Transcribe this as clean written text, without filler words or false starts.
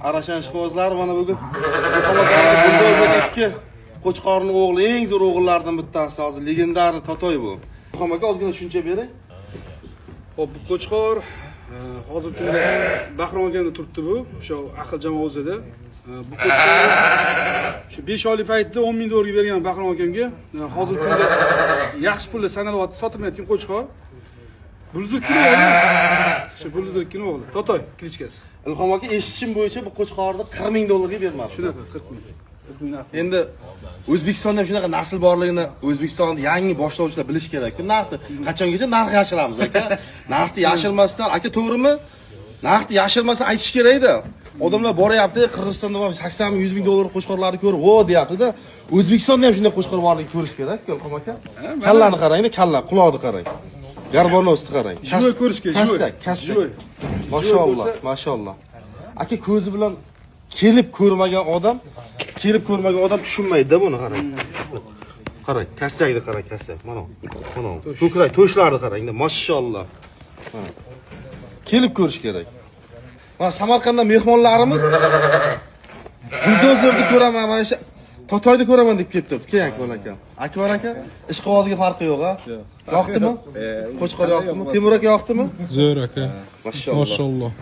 Arashan ishqibozlari mana bugun Buldozor 2 Qo'chqorning o'g'li, eng zo'r o'g'illardan bittasi, hozir legendarniy Totoy bu. Ilhom aka ozgina tushuncha bering. Hop, bu Qo'chqor hozirgi kunda Bahrom akamda turibdi bu, o'sha aql jamoasida. Bu Qo'chqor shu 5 oylik paytda 10 ming dollarga bergan Bahrom akamga. Hozirgi kunda yaxshi pulga sanalyapti, sotilmayotgan Qo'chqor. Buldozor o'g'li. Shu Buldozor o'g'li. Totoy klichkasi. Ilhom aka eshitishim bo'yicha bu Qo'chqorni 40 ming dollarga bermoqchi. Shunaqa 40 ming. Endi O'zbekistonda ham shunaqa nasl borligini O'zbekistonda yangi boshlovchilar bilish kerak-ku. Narxni qachongacha narx yashiramiz aka? Narxni yashirmasdan, aka to'g'rimi? Narxni yashirmasdan aytish kerak-da. Odamlar boryapti, Qirg'izistonda 80 ming, 100 ming dollar qo'shqorlarni ko'rib, "Vo" deyapti-da. O'zbekistonda ham shunday qo'shqor borligini ko'rish kerak-ku, Ilhom aka. Kallani qarang-da, kalla, quloqni qarang. Garbonosni qarang. Joy ko'rish kerak, joy. Kastak. Mashalloh, mashalloh. Aka ko'zi bilan kelib ko'rmagan odam tushunmaydi-da buni qarang. Qarang, kastakni qarang, kastak. Mana. Ko'krak, to'shlarni qarang-da, mashalloh. Kelib ko'rish kerak. Mana Samarqanddan mehmonlarimiz Buldozorni ko'raman, mana shu Totoyni ko'raman deb kelib turibdi. Keyin Akbar aka. Akbar aka, ishqibozga farqi yo'q-a? Yoqdimi? Qo'chqor yoqdimi? Temur aka yoqdimi? Zo'r aka. Mashalloh. Mashalloh.